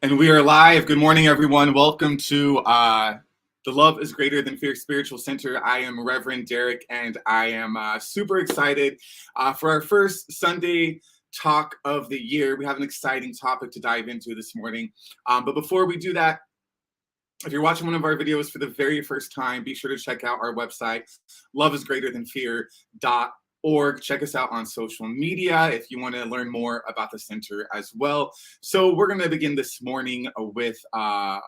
And we are live. Good morning, everyone. Welcome to the Love is Greater Than Fear Spiritual Center. I am Reverend Derek, and I am super excited for our first Sunday talk of the year. We have an exciting topic to dive into this morning. But before we do that, if you're watching one of our videos for the very first time, be sure to check out our website, loveisgreaterthanfear.org. Check us out on social media if you want to learn more about the center as well. So we're going to begin this morning with an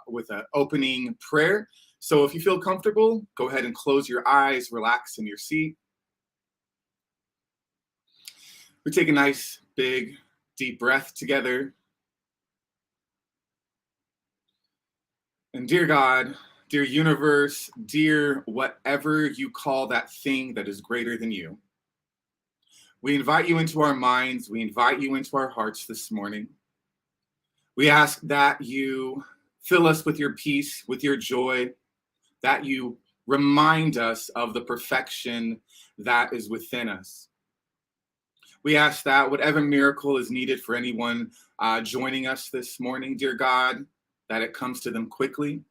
opening prayer. So if you feel comfortable, go ahead and close your eyes, relax in your seat. We take a nice, big, deep breath together. And dear God, dear universe, dear whatever you call that thing that is greater than you, we invite you into our minds. We invite you into our hearts this morning. We ask that you fill us with your peace, with your joy, that you remind us of the perfection that is within us. We ask that whatever miracle is needed for anyone joining us this morning, dear God, that it comes to them quickly.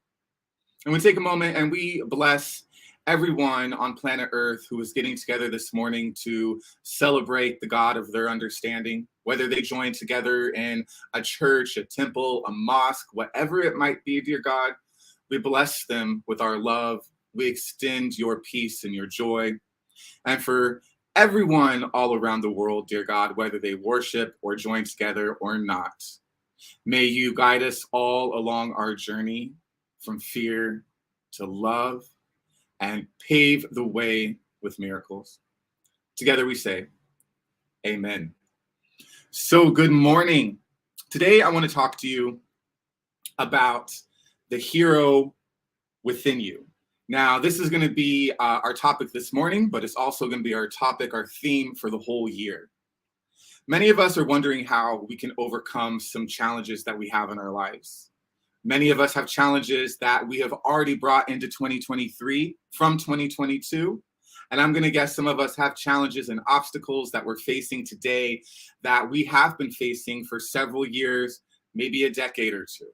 And we take a moment and we bless everyone on planet Earth who is getting together this morning to celebrate the God of their understanding, whether they join together in a church, a temple, a mosque, whatever it might be, dear God. We bless them with our love. We extend your peace and your joy. And for everyone all around the world, dear God, whether they worship or join together or not, may you guide us all along our journey from fear to love and pave the way with miracles. Together we say, Amen. So good morning. Today I want to talk to you about the hero within you. Now, this is going to be our topic this morning, but it's also going to be our topic, our theme for the whole year. Many of us are wondering how we can overcome some challenges that we have in our lives. Many of us have challenges that we have already brought into 2023 from 2022. And I'm going to guess some of us have challenges and obstacles that we're facing today that we have been facing for several years, maybe a decade or two.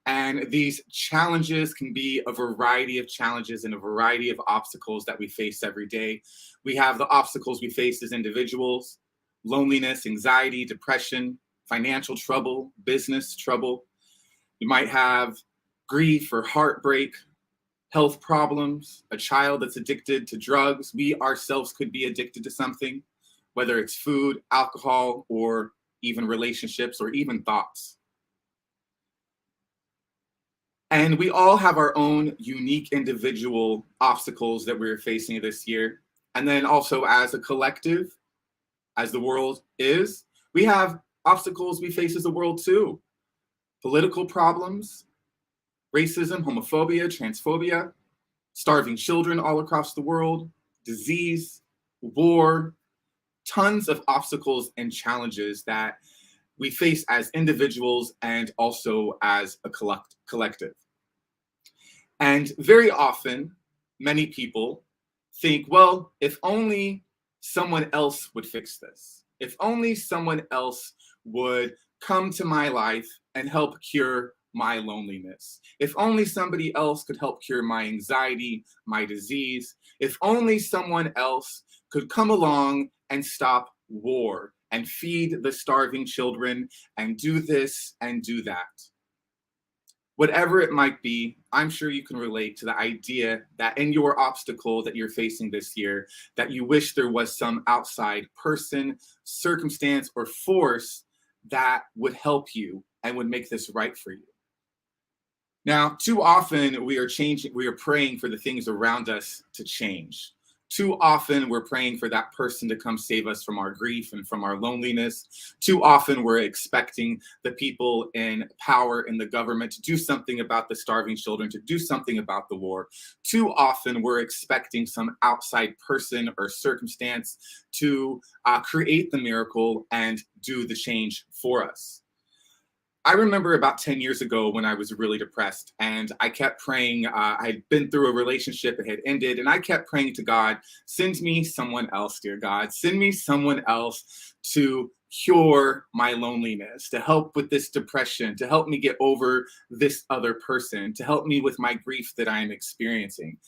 And these challenges can be a variety of challenges and a variety of obstacles that we face every day. We have the obstacles we face as individuals: loneliness, anxiety, depression, financial trouble, business trouble. You might have grief or heartbreak, health problems, a child that's addicted to drugs. We ourselves could be addicted to something, whether it's food, alcohol, or even relationships, or even thoughts. And we all have our own unique individual obstacles that we're facing this year. And then also as a collective, as the world is, we have obstacles we face as a world too. Political problems, racism, homophobia, transphobia, starving children all across the world, disease, war, tons of obstacles and challenges that we face as individuals and also as a collective. And very often, many people think, well, if only someone else would fix this, if only someone else would come to my life and help cure my loneliness, if only somebody else could help cure my anxiety, my disease, if only someone else could come along and stop war and feed the starving children and do this and do that. Whatever it might be, I'm sure you can relate to the idea that in your obstacle that you're facing this year, that you wish there was some outside person, circumstance, or force that would help you and would make this right for you. Now, too often we are praying for the things around us to change. Too often we're praying for that person to come save us from our grief and from our loneliness. Too often we're expecting the people in power in the government to do something about the starving children, to do something about the war. Too often we're expecting some outside person or circumstance to create the miracle and do the change for us. I remember about 10 years ago when I was really depressed and I kept praying. I'd been through a relationship, it had ended, and I kept praying to God, send me someone else, dear God. Send me someone else to cure my loneliness, to help with this depression, to help me get over this other person, to help me with my grief that I am experiencing.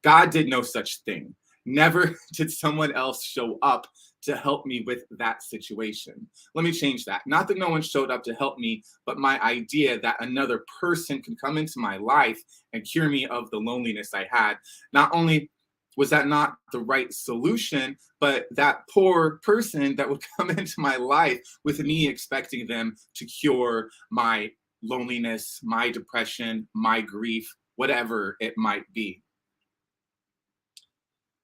God did no such thing. Never did someone else show up to help me with that situation. Let me change that. Not that no one showed up to help me, but my idea that another person could come into my life and cure me of the loneliness I had. Not only was that not the right solution, but that poor person that would come into my life with me expecting them to cure my loneliness, my depression, my grief, whatever it might be.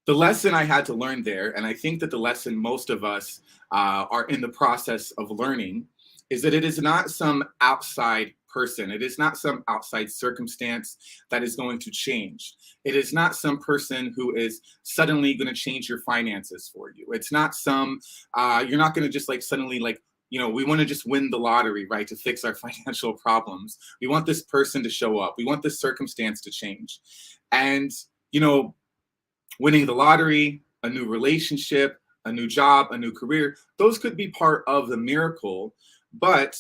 The lesson I had to learn there, and I think that the lesson most of us are in the process of learning, is that it is not some outside person. It is not some outside circumstance that is going to change. It is not some person who is suddenly going to change your finances for you. It's not some, you're not going to just like suddenly like, we want to just win the lottery, right, to fix our financial problems. We want this person to show up. We want this circumstance to change. And, you know, winning the lottery, a new relationship, a new job, a new career, those could be part of the miracle. But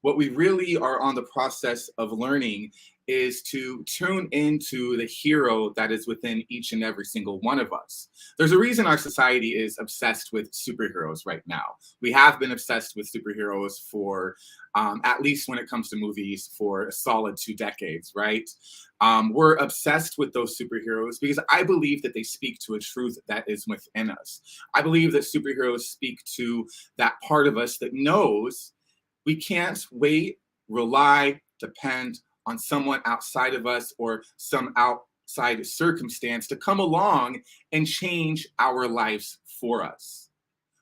what we really are on the process of learning is to tune into the hero that is within each and every single one of us. There's a reason our society is obsessed with superheroes right now. We have been obsessed with superheroes for, at least when it comes to movies, for a solid 2 decades, right? We're obsessed with those superheroes because I believe that they speak to a truth that is within us. I believe that superheroes speak to that part of us that knows we can't wait, rely, depend on someone outside of us or some outside circumstance to come along and change our lives for us.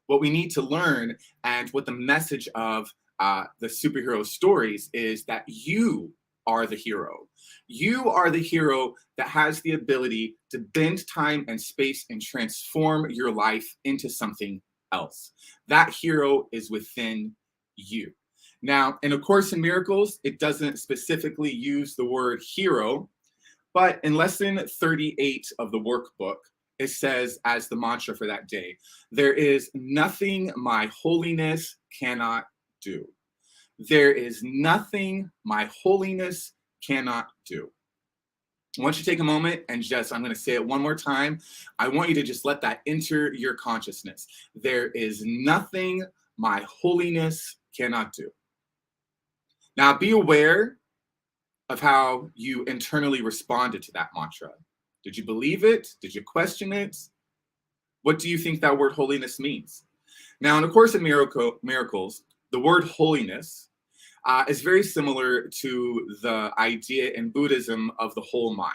What we need to learn and what the message of the superhero stories is that you are the hero. You are the hero that has the ability to bend time and space and transform your life into something else. That hero is within you. Now, in A Course in Miracles, it doesn't specifically use the word hero, but in lesson 38 of the workbook, it says as the mantra for that day, there is nothing my holiness cannot do. There is nothing my holiness cannot do. I want you to take a moment and just, I'm going to say it one more time. I want you to just let that enter your consciousness. There is nothing my holiness cannot do. Now, be aware of how you internally responded to that mantra. Did you believe it? Did you question it? What do you think that word holiness means? Now, in A Course in Miracles, the word holiness is very similar to the idea in Buddhism of the whole mind.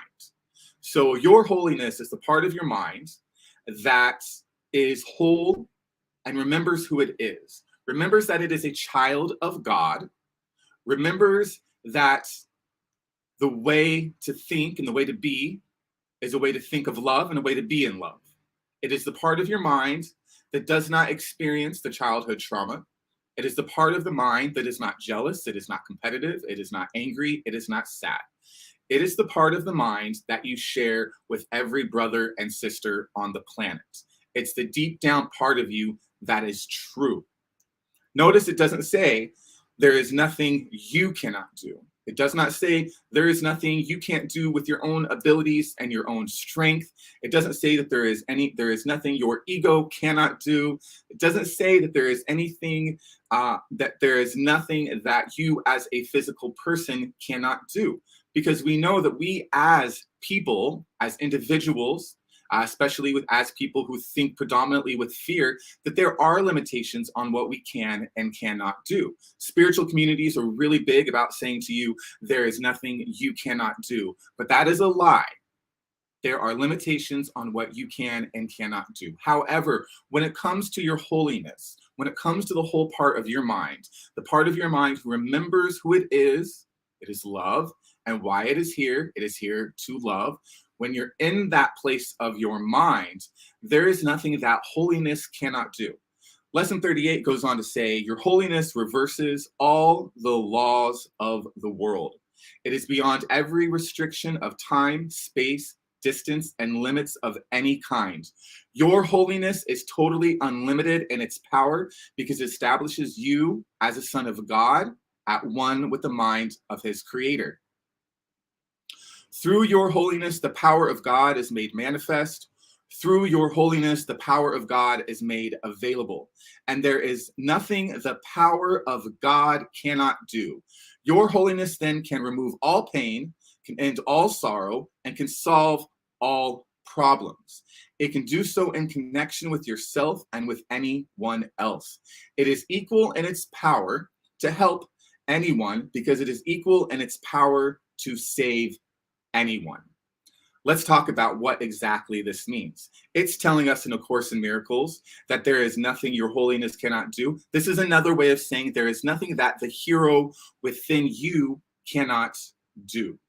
So your holiness is the part of your mind that is whole and remembers who it is, remembers that it is a child of God, remembers that the way to think and the way to be is a way to think of love and a way to be in love. It is the part of your mind that does not experience the childhood trauma. It is the part of the mind that is not jealous, it is not competitive, it is not angry, it is not sad. It is the part of the mind that you share with every brother and sister on the planet. It's the deep down part of you that is true. Notice it doesn't say there is nothing you cannot do. It does not say there is nothing you can't do with your own abilities and your own strength. It doesn't say that there is nothing your ego cannot do. It doesn't say that there is anything, that there is nothing that you as a physical person cannot do. Because we know that we as people, as individuals, especially as people who think predominantly with fear, that there are limitations on what we can and cannot do. Spiritual communities are really big about saying to you, there is nothing you cannot do. But that is a lie. There are limitations on what you can and cannot do. However, when it comes to your holiness, when it comes to the whole part of your mind, the part of your mind who remembers who it is love, and why it is here to love. When you're in that place of your mind, there is nothing that holiness cannot do. Lesson 38 goes on to say, your holiness reverses all the laws of the world. It is beyond every restriction of time, space, distance, and limits of any kind. Your holiness is totally unlimited in its power because it establishes you as a son of God at one with the mind of his creator. Through your holiness, the power of God is made manifest. Through your holiness, the power of God is made available. And there is nothing the power of God cannot do. Your holiness then can remove all pain, can end all sorrow, and can solve all problems. It can do so in connection with yourself and with anyone else. It is equal in its power to help anyone because it is equal in its power to save anyone. Let's talk about what exactly this means. It's telling us in A Course in Miracles that there is nothing your holiness cannot do. This is another way of saying there is nothing that the hero within you cannot do.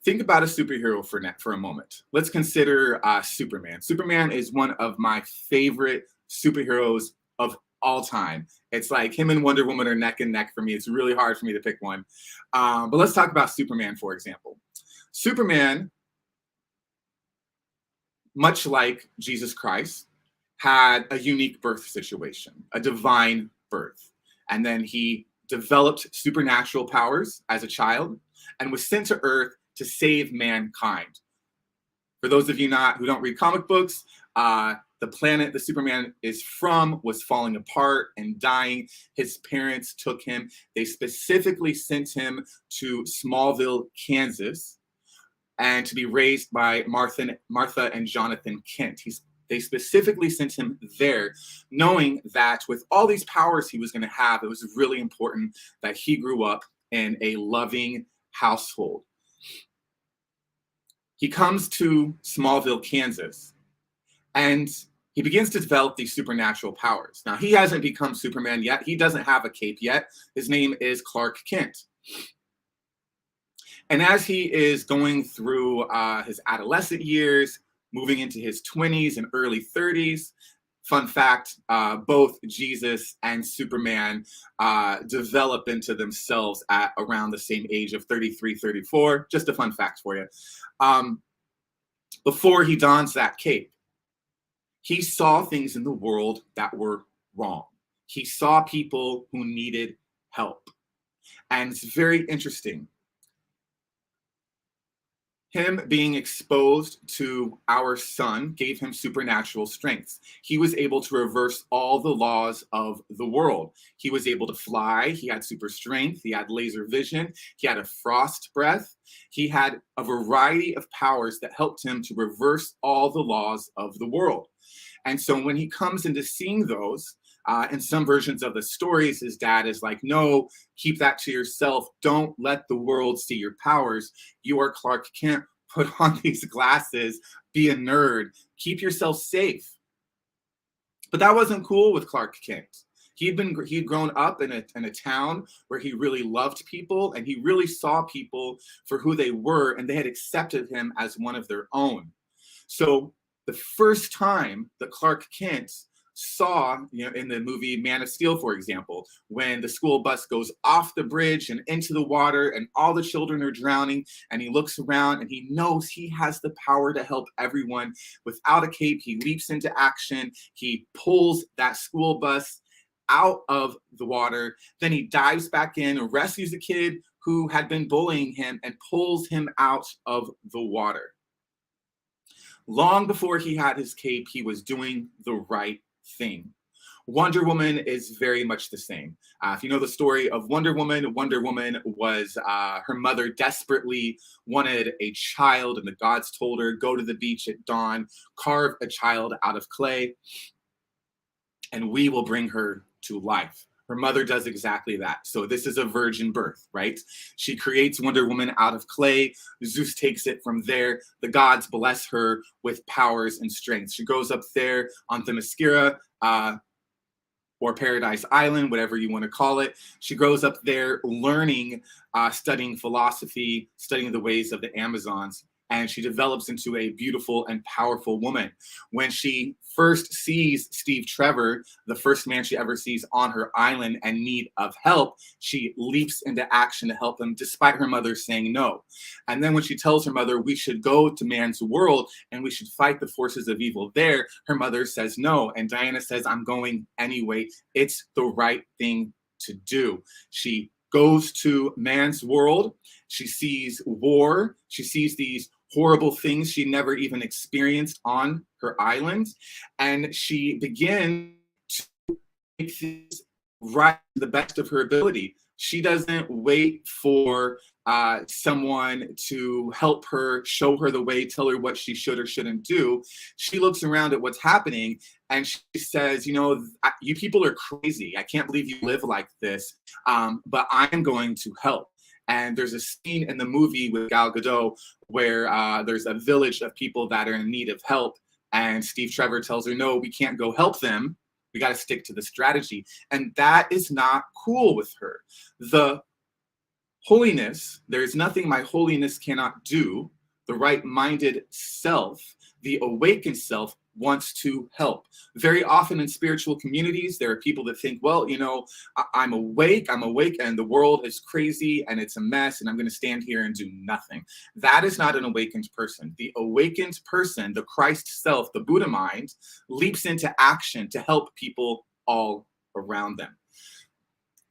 Think about a superhero for a moment. Let's consider Superman. Superman is one of my favorite superheroes of all time. It's like him and Wonder Woman are neck and neck for me. It's really hard for me to pick one. But let's talk about Superman, for example. Superman, much like Jesus Christ, had a unique birth situation, a divine birth. And then he developed supernatural powers as a child and was sent to Earth to save mankind. For those of you who don't read comic books, the planet the Superman is from was falling apart and dying. His parents took him. They specifically sent him to Smallville, Kansas, and to be raised by Martha and Jonathan Kent. They specifically sent him there, knowing that with all these powers he was going to have, it was really important that he grew up in a loving household. He comes to Smallville, Kansas, and he begins to develop these supernatural powers. Now, he hasn't become Superman yet. He doesn't have a cape yet. His name is Clark Kent. And as he is going through his adolescent years, moving into his 20s and early 30s, fun fact, both Jesus and Superman develop into themselves at around the same age of 33, 34. Just a fun fact for you. Before he dons that cape, he saw things in the world that were wrong. He saw people who needed help. And it's very interesting. Him being exposed to our sun gave him supernatural strengths. He was able to reverse all the laws of the world. He was able to fly. He had super strength. He had laser vision. He had a frost breath. He had a variety of powers that helped him to reverse all the laws of the world. And so when he comes into seeing those, in some versions of the stories, his dad is like, no, keep that to yourself. Don't let the world see your powers. You are Clark Kent. Put on these glasses. Be a nerd. Keep yourself safe. But that wasn't cool with Clark Kent. He'd grown up in a town where he really loved people, and he really saw people for who they were, and they had accepted him as one of their own. So the first time that Clark Kent saw, in the movie Man of Steel, for example, when the school bus goes off the bridge and into the water and all the children are drowning, and he looks around and he knows he has the power to help everyone. Without a cape, he leaps into action. He pulls that school bus out of the water. Then he dives back in, rescues a kid who had been bullying him, and pulls him out of the water. Long before he had his cape, he was doing the right thing. Wonder Woman is very much the same. If you know the story of Wonder Woman was her mother desperately wanted a child, and the gods told her, go to the beach at dawn, carve a child out of clay, and we will bring her to life. Her mother does exactly that. So this is a virgin birth, right? She creates Wonder Woman out of clay. Zeus takes it from there. The gods bless her with powers and strengths. She goes up there on Themyscira, or Paradise Island, whatever you want to call it. She goes up there learning, studying philosophy, studying the ways of the Amazons. and she develops into a beautiful and powerful woman. When she first sees Steve Trevor, the first man she ever sees on her island and need of help, she leaps into action to help him despite her mother saying no. And then when she tells her mother we should go to man's world and we should fight the forces of evil there, her mother says no. And Diana says, I'm going anyway. It's the right thing to do. She goes to man's world. She sees war. She sees these horrible things she never even experienced on her island. And she begins to make things right to the best of her ability. She doesn't wait for someone to help her, show her the way, tell her what she should or shouldn't do. She looks around at what's happening and she says, you know, you people are crazy. I can't believe you live like this, but I'm going to help. And there's a scene in the movie with Gal Gadot where there's a village of people that are in need of help. And Steve Trevor tells her, no, we can't go help them. We got to stick to the strategy. And that is not cool with her. The holiness, there is nothing my holiness cannot do. The right-minded self, the awakened self, wants to help. Very often in spiritual communities, there are people that think, well, you know, I'm awake, and the world is crazy and it's a mess, and I'm going to stand here and do nothing. That is not an awakened person. The awakened person, the Christ self, the Buddha mind, leaps into action to help people all around them.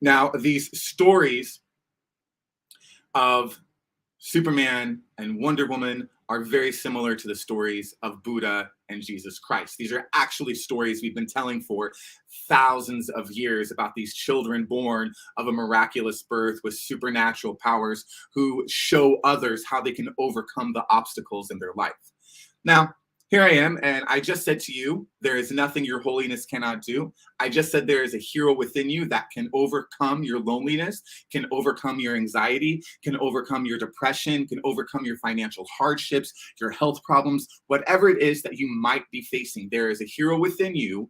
Now, these stories of Superman and Wonder Woman are very similar to the stories of Buddha and Jesus Christ. These are actually stories we've been telling for thousands of years about these children born of a miraculous birth with supernatural powers who show others how they can overcome the obstacles in their life. Now, here I am, and I just said to you, there is nothing your holiness cannot do. I just said there is a hero within you that can overcome your loneliness, can overcome your anxiety, can overcome your depression, can overcome your financial hardships, your health problems, whatever it is that you might be facing. There is a hero within you,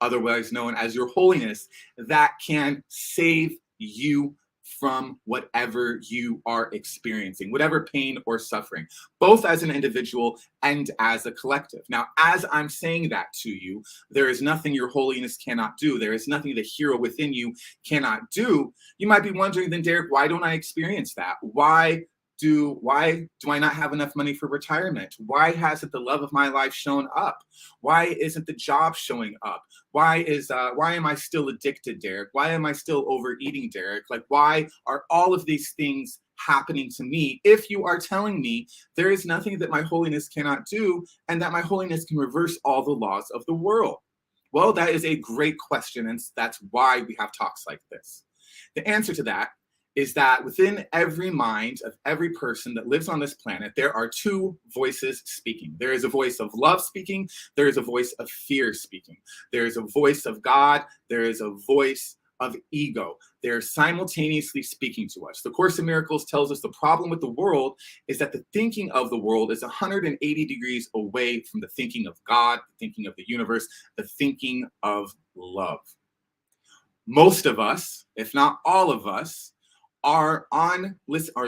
otherwise known as your holiness, that can save you from whatever you are experiencing, whatever pain or suffering, both as an individual and as a collective. Now, as I'm saying that to you, there is nothing your holiness cannot do. There is nothing the hero within you cannot do. You might be wondering then, Derek, why don't I experience that? Why do I not have enough money for retirement? Why hasn't the love of my life shown up? Why isn't the job showing up? Why am I still addicted, Derek? Why am I still overeating, Derek? Like, why are all of these things happening to me if you are telling me there is nothing that my holiness cannot do and that my holiness can reverse all the laws of the world? Well, that is a great question, and that's why we have talks like this. The answer to that is that within every mind of every person that lives on this planet, there are two voices speaking. There is a voice of love speaking. There is a voice of fear speaking. There is a voice of God. There is a voice of ego. They're simultaneously speaking to us. The Course in Miracles tells us the problem with the world is that the thinking of the world is 180 degrees away from the thinking of God, the thinking of the universe, the thinking of love. Most of us, if not all of us, are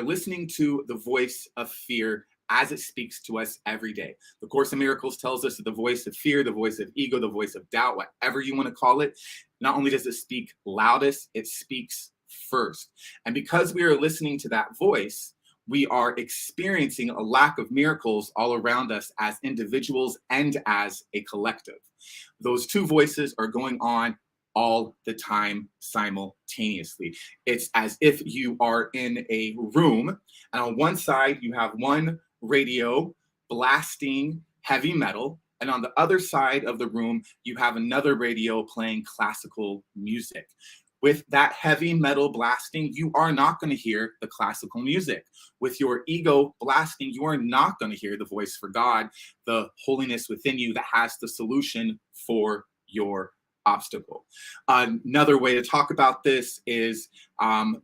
listening to the voice of fear as it speaks to us every day. The Course in Miracles tells us that the voice of fear, the voice of ego, the voice of doubt, whatever you want to call it, not only does it speak loudest, it speaks first. And because we are listening to that voice, we are experiencing a lack of miracles all around us as individuals and as a collective. Those two voices are going on all the time simultaneously. It's as if you are in a room, and on one side you have one radio blasting heavy metal, and on the other side of the room you have another radio playing classical music. With that heavy metal blasting, you are not going to hear the classical music. With your ego blasting, you are not going to hear the voice for God, the holiness within you that has the solution for your obstacle. Another way to talk about this is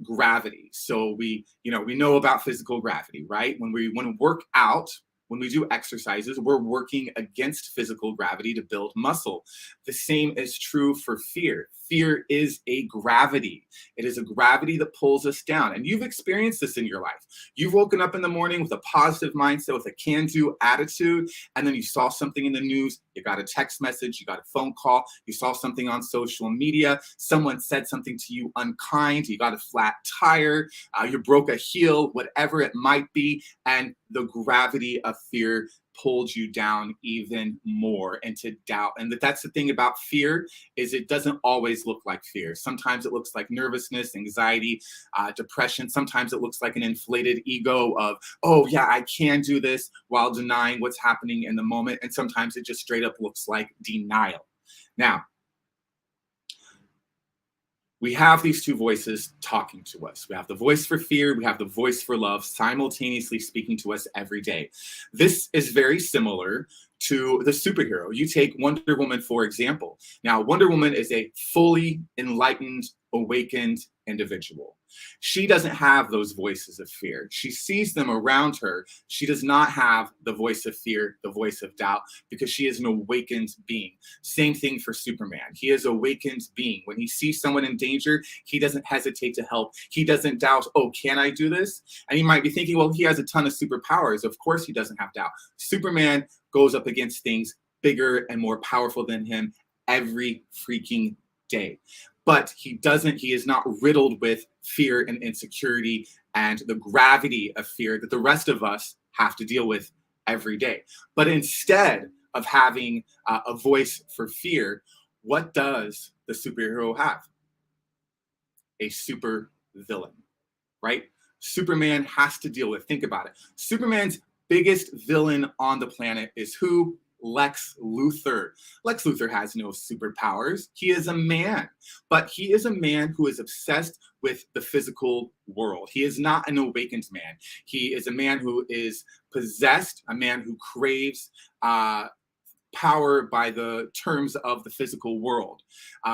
gravity. So we know about physical gravity, right? When we want to work out, When we do exercises, we're working against physical gravity to build muscle. The same is true for fear. Fear is a gravity. It is a gravity that pulls us down. And you've experienced this in your life. You've woken up in the morning with a positive mindset, with a can-do attitude, and then you saw something in the news, you got a text message, you got a phone call, you saw something on social media, someone said something to you unkind, you got a flat tire, you broke a heel, whatever it might be, and the gravity of fear pulled you down even more into doubt. And that's the thing about fear, is it doesn't always look like fear. Sometimes it looks like nervousness, anxiety, depression. Sometimes it looks like an inflated ego of, oh yeah, I can do this, while denying what's happening in the moment. And sometimes it just straight up looks like denial. Now, we have these two voices talking to us. We have the voice for fear, we have the voice for love, simultaneously speaking to us every day. This is very similar to the superhero. You take Wonder Woman, for example. Now, Wonder Woman is a fully enlightened, awakened individual. She doesn't have those voices of fear. She sees them around her. She does not have the voice of fear, the voice of doubt, because she is an awakened being. Same thing for Superman. He is an awakened being. When he sees someone in danger, he doesn't hesitate to help. He doesn't doubt, oh, can I do this? And you might be thinking, well, he has a ton of superpowers. Of course he doesn't have doubt. Superman goes up against things bigger and more powerful than him every freaking day. But he is not riddled with fear and insecurity and the gravity of fear that the rest of us have to deal with every day. But instead of having a voice for fear, what does the superhero have? A super villain, right? Superman has to deal with, think about it. Superman's biggest villain on the planet is who? Lex Luthor. Lex Luthor has no superpowers. He is a man, but he is a man who is obsessed with the physical world. He is not an awakened man. He is a man who is possessed, a man who craves power by the terms of the physical world.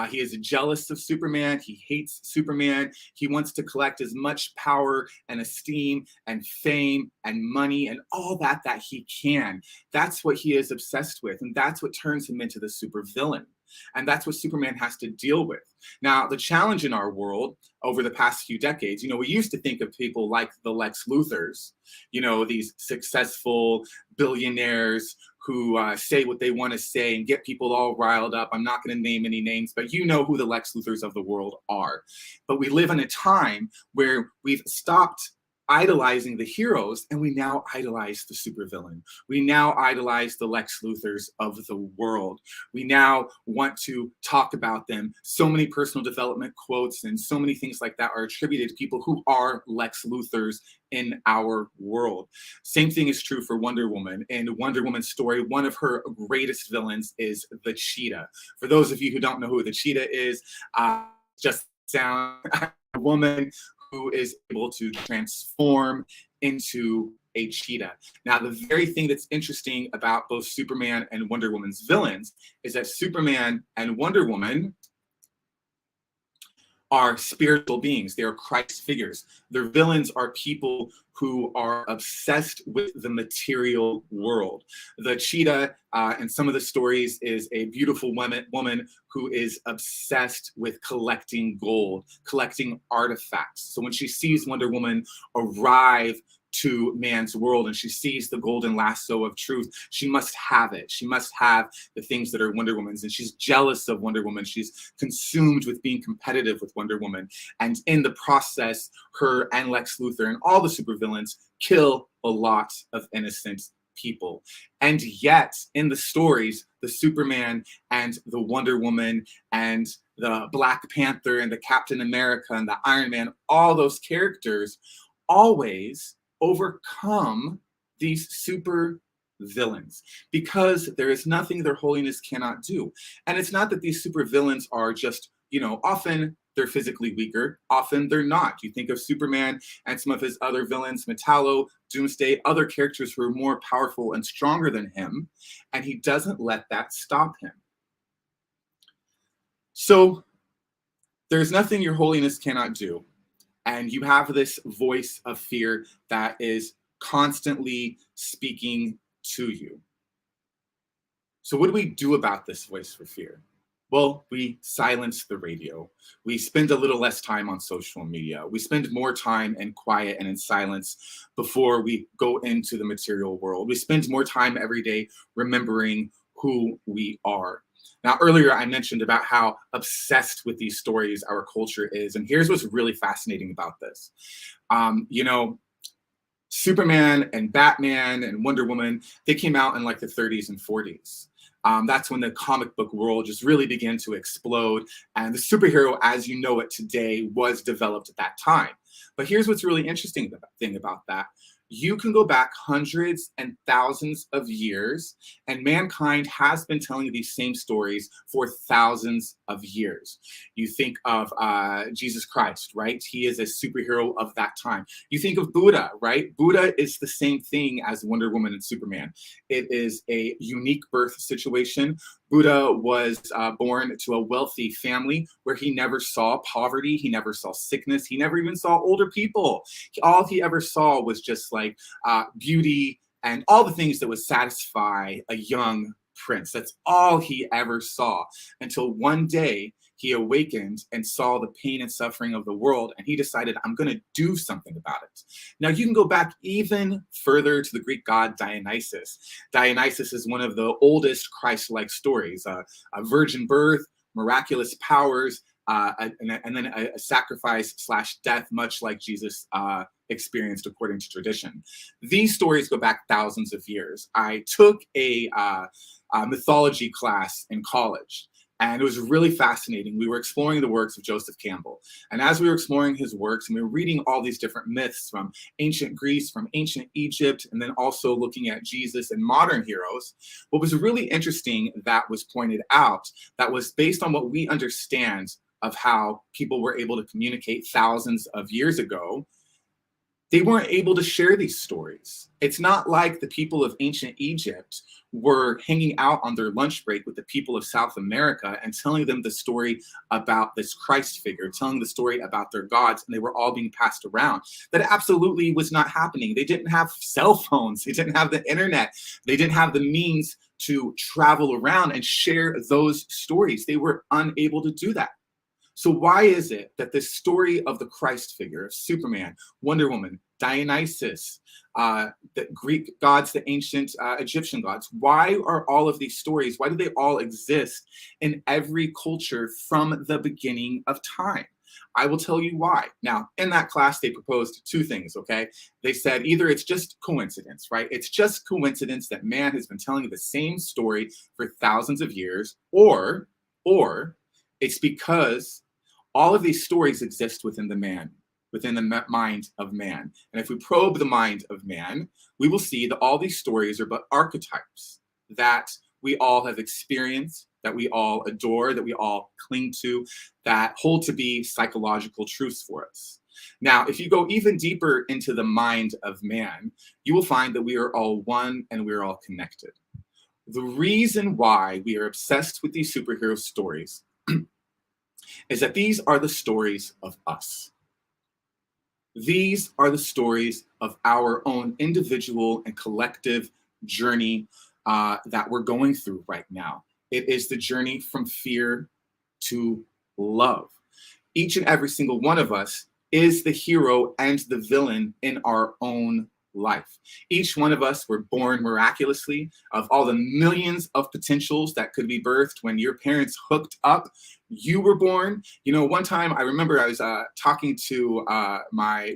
He is jealous of Superman. He hates Superman. He wants to collect as much power and esteem and fame and money and all that he can. That's what he is obsessed with, and that's what turns him into the supervillain. And that's what Superman has to deal with. Now, the challenge in our world over the past few decades, we used to think of people like the Lex Luthors, these successful billionaires who say what they want to say and get people all riled up. I'm not going to name any names, but you know who the Lex Luthors of the world are. But we live in a time where we've stopped idolizing the heroes, and we now idolize the supervillain. We now idolize the Lex Luthors of the world. We now want to talk about them. So many personal development quotes and so many things like that are attributed to people who are Lex Luthors in our world. Same thing is true for Wonder Woman. In Wonder Woman's story, one of her greatest villains is the cheetah. For those of you who don't know who the cheetah is, just sound a woman who is able to transform into a cheetah. Now, the very thing that's interesting about both Superman and Wonder Woman's villains is that Superman and Wonder Woman are spiritual beings. They are Christ figures. Their villains are people who are obsessed with the material world. The cheetah in some of the stories is a beautiful woman who is obsessed with collecting gold, collecting artifacts. So when she sees Wonder Woman arrive to man's world and she sees the golden lasso of truth, she must have it. She must have the things that are Wonder Woman's, and she's jealous of Wonder Woman. She's consumed with being competitive with Wonder Woman, and in the process, her and Lex Luthor and all the supervillains kill a lot of innocent people. And yet in the stories, the Superman and the Wonder Woman and the Black Panther and the Captain America and the Iron Man, all those characters always overcome these super villains because there is nothing their holiness cannot do. And it's not that these super villains are just, often they're physically weaker, often they're not. You think of Superman and some of his other villains, Metallo, Doomsday, other characters who are more powerful and stronger than him, and he doesn't let that stop him. So there's nothing your holiness cannot do. And you have this voice of fear that is constantly speaking to you. So, what do we do about this voice for fear? Well, we silence the radio. We spend a little less time on social media. We spend more time in quiet and in silence before we go into the material world. We spend more time every day remembering who we are. Now, earlier I mentioned about how obsessed with these stories our culture is. And here's what's really fascinating about this. You know, Superman and Batman and Wonder Woman, they came out in like the 30s and 40s. That's when the comic book world just really began to explode. And the superhero, as you know it today, was developed at that time. But here's what's really interesting thing about that. You can go back hundreds and thousands of years, and mankind has been telling these same stories for thousands of years. You think of Jesus Christ, right? He is a superhero of that time. You think of Buddha, right? Buddha is the same thing as Wonder Woman and Superman. It is a unique birth situation. Buddha was born to a wealthy family where he never saw poverty, he never saw sickness, he never even saw older people. All he ever saw was just like beauty and all the things that would satisfy a young prince. That's all he ever saw until one day he awakened and saw the pain and suffering of the world, and he decided, I'm going to do something about it. Now, you can go back even further to the Greek god Dionysus. Dionysus is one of the oldest Christ-like stories, a virgin birth, miraculous powers, and then a sacrifice / death, much like Jesus experienced according to tradition. These stories go back thousands of years. I took a mythology class in college, and it was really fascinating. We were exploring the works of Joseph Campbell. And as we were exploring his works, and we were reading all these different myths from ancient Greece, from ancient Egypt, and then also looking at Jesus and modern heroes, what was really interesting that was pointed out, that was based on what we understand of how people were able to communicate thousands of years ago, they weren't able to share these stories. It's not like the people of ancient Egypt were hanging out on their lunch break with the people of South America and telling them the story about this Christ figure, telling the story about their gods, and they were all being passed around. That absolutely was not happening. They didn't have cell phones. They didn't have the internet. They didn't have the means to travel around and share those stories. They were unable to do that. So why is it that this story of the Christ figure, of Superman, Wonder Woman, Dionysus, the Greek gods, the ancient Egyptian gods, why are all of these stories, why do they all exist in every culture from the beginning of time? I will tell you why. Now, in that class, they proposed two things, okay? They said either it's just coincidence, right? It's just coincidence that man has been telling the same story for thousands of years, or it's because all of these stories exist within the man, within the mind of man. And if we probe the mind of man, we will see that all these stories are but archetypes that we all have experienced, that we all adore, that we all cling to, that hold to be psychological truths for us. Now, if you go even deeper into the mind of man, you will find that we are all one and we are all connected. The reason why we are obsessed with these superhero stories is that these are the stories of us. These are the stories of our own individual and collective journey that we're going through right now. It is the journey from fear to love. Each and every single one of us is the hero and the villain in our own life. Each one of us were born miraculously. Of all the millions of potentials that could be birthed when your parents hooked up, you were born. You know, one time I remember I was talking to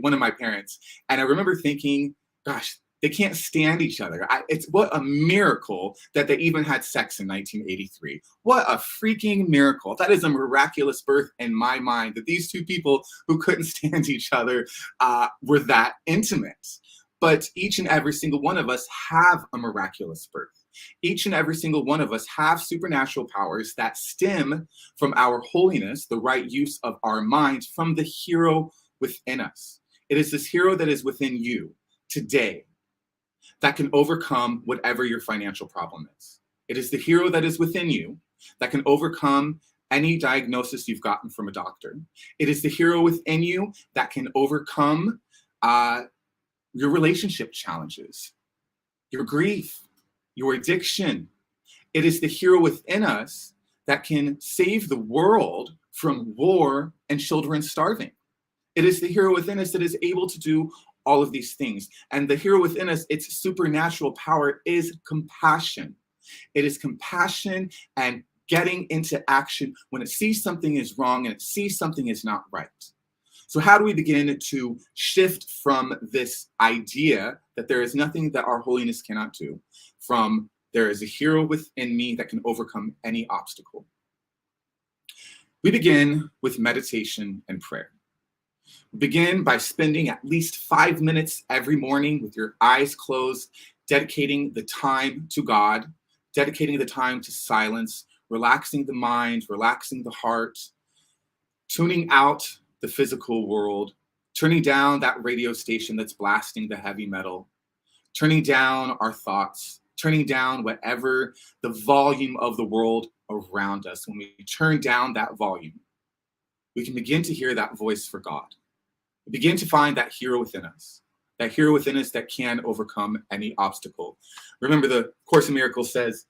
one of my parents, and I remember thinking, gosh, they can't stand each other. It's what a miracle that they even had sex in 1983. What a freaking miracle. That is a miraculous birth in my mind, that these two people who couldn't stand each other were that intimate. But each and every single one of us have a miraculous birth. Each and every single one of us have supernatural powers that stem from our holiness, the right use of our minds, from the hero within us. It is this hero that is within you today that can overcome whatever your financial problem is. It is the hero that is within you that can overcome any diagnosis you've gotten from a doctor. It is the hero within you that can overcome your relationship challenges, your grief, your addiction. It is the hero within us that can save the world from war and children starving. It is the hero within us that is able to do all of these things. And the hero within us, its supernatural power is compassion. It is compassion and getting into action when it sees something is wrong and it sees something is not right. So, how do we begin to shift from this idea that there is nothing that our holiness cannot do, from there is a hero within me that can overcome any obstacle? We begin with meditation and prayer. Begin by spending at least 5 minutes every morning with your eyes closed, dedicating the time to God, dedicating the time to silence, relaxing the mind, relaxing the heart, tuning out the physical world, turning down that radio station that's blasting the heavy metal, turning down our thoughts, turning down whatever the volume of the world around us. When we turn down that volume, we can begin to hear that voice for God. Begin to find that hero within us that can overcome any obstacle. Remember, the Course in Miracles says,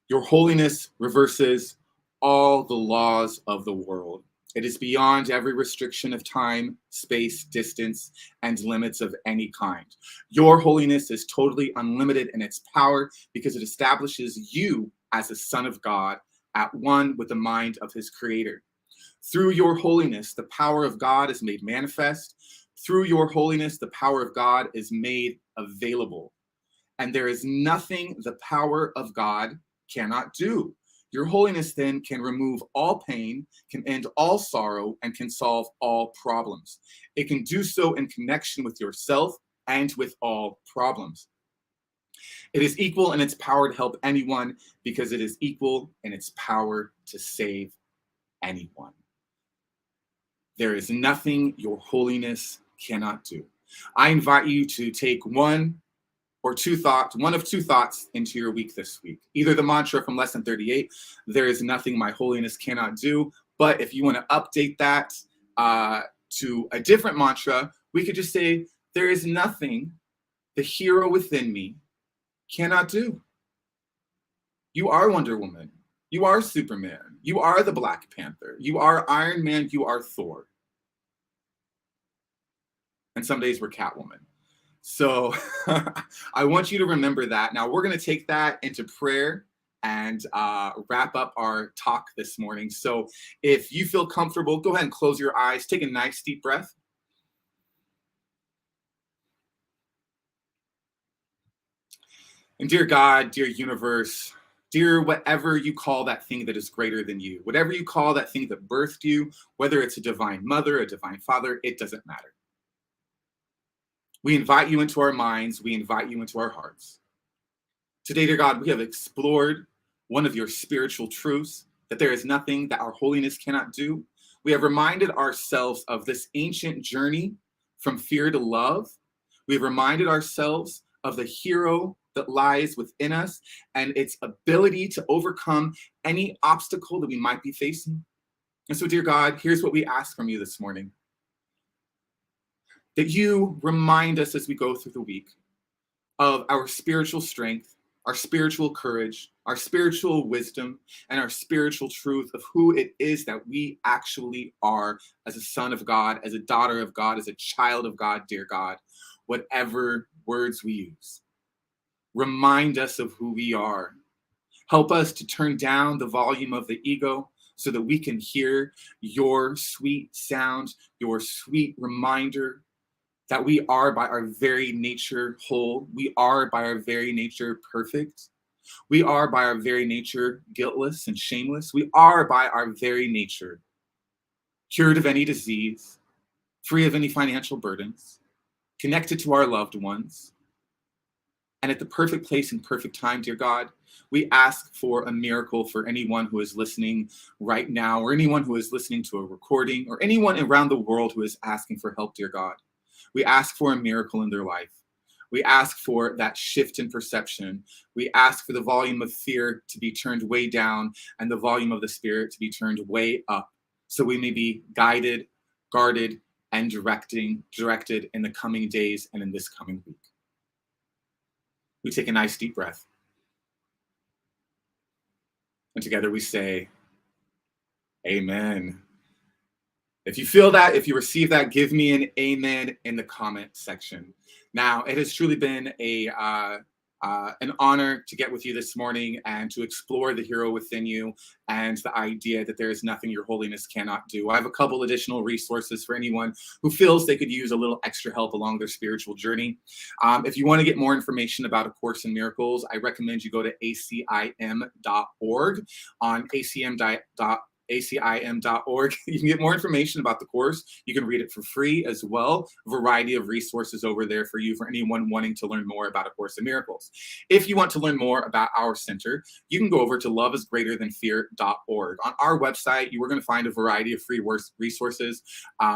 your holiness reverses all the laws of the world. It is beyond every restriction of time, space, distance, and limits of any kind. Your holiness is totally unlimited in its power because it establishes you as a son of God at one with the mind of his creator. Through your holiness, the power of God is made manifest. Through your holiness, the power of God is made available. And there is nothing the power of God cannot do. Your holiness then can remove all pain, can end all sorrow, and can solve all problems. It can do so in connection with yourself and with all problems. It is equal in its power to help anyone because it is equal in its power to save anyone. There is nothing your holiness cannot do. I invite you to take one of two thoughts into your week this week. Either the mantra from lesson 38, there is nothing my holiness cannot do. But if you want to update that to a different mantra, we could just say, there is nothing the hero within me cannot do. You are Wonder Woman. You are Superman. You are the Black Panther. You are Iron Man. You are Thor. And some days we're Catwoman. So I want you to remember that. Now we're going to take that into prayer and wrap up our talk this morning. So if you feel comfortable, go ahead and close your eyes. Take a nice deep breath. And dear God, dear universe, dear whatever you call that thing that is greater than you, whatever you call that thing that birthed you, whether it's a divine mother, a divine father, it doesn't matter. We invite you into our minds. We invite you into our hearts. Today, dear God, we have explored one of your spiritual truths, that there is nothing that our holiness cannot do. We have reminded ourselves of this ancient journey from fear to love. We have reminded ourselves of the hero that lies within us and its ability to overcome any obstacle that we might be facing. And so, dear God, here's what we ask from you this morning. That you remind us as we go through the week of our spiritual strength, our spiritual courage, our spiritual wisdom, and our spiritual truth of who it is that we actually are as a son of God, as a daughter of God, as a child of God, dear God, whatever words we use. Remind us of who we are. Help us to turn down the volume of the ego so that we can hear your sweet sound, your sweet reminder that we are by our very nature whole. We are by our very nature perfect. We are by our very nature guiltless and shameless. We are by our very nature cured of any disease, free of any financial burdens, connected to our loved ones. And at the perfect place and perfect time, dear God, we ask for a miracle for anyone who is listening right now, or anyone who is listening to a recording, or anyone around the world who is asking for help, dear God. We ask for a miracle in their life. We ask for that shift in perception. We ask for the volume of fear to be turned way down and the volume of the spirit to be turned way up, so we may be guided, guarded, and directed in the coming days and in this coming week. We take a nice deep breath. And together we say, Amen. If you feel that, if you receive that, give me an amen in the comment section. Now, it has truly been an honor to get with you this morning and to explore the hero within you and the idea that there is nothing your holiness cannot do. I have a couple additional resources for anyone who feels they could use a little extra help along their spiritual journey. If you want to get more information about A Course in Miracles, I recommend you go to acim.org. On acim.org. You can get more information about the course. You can read it for free as well. A variety of resources over there for you, for anyone wanting to learn more about A Course in Miracles. If you want to learn more about our center, you can go over to loveisgreaterthanfear.org. On our website, you are going to find a variety of free resources,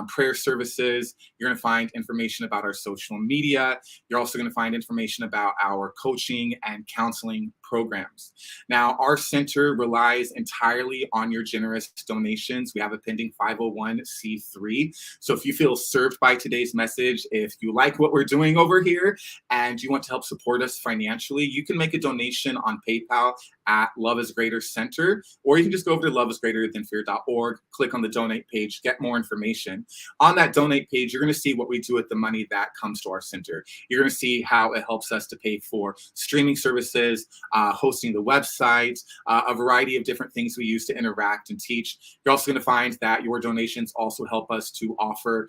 prayer services. You're going to find information about our social media. You're also going to find information about our coaching and counseling programs. Now, our center relies entirely on your generous donations. We have a pending 501c3. So if you feel served by today's message, if you like what we're doing over here and you want to help support us financially, you can make a donation on PayPal at Love is Greater Center, or you can just go over to loveisgreaterthanfear.org, click on the donate page, get more information. On that donate page, you're going to see what we do with the money that comes to our center. You're going to see how it helps us to pay for streaming services, hosting the website, a variety of different things we use to interact and teach. You're also going to find that your donations also help us to offer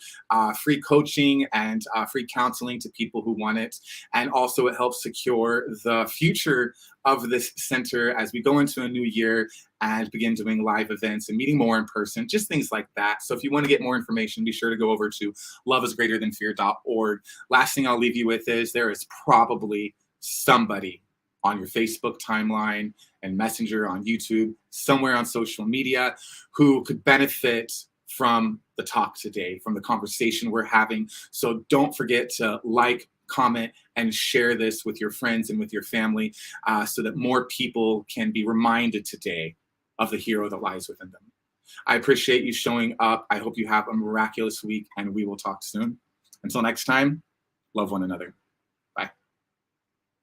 free coaching and free counseling to people who want it. And also it helps secure the future of this center as we go into a new year and begin doing live events and meeting more in person, just things like that. So if you want to get more information, be sure to go over to loveisgreaterthanfear.org. Last thing I'll leave you with is there is probably somebody on your Facebook timeline and Messenger, on YouTube, somewhere on social media, who could benefit from the talk today, from the conversation we're having. So don't forget to like, comment, and share this with your friends and with your family so that more people can be reminded today of the hero that lies within them. I appreciate you showing up. I hope you have a miraculous week, and we will talk soon. Until next time, love one another.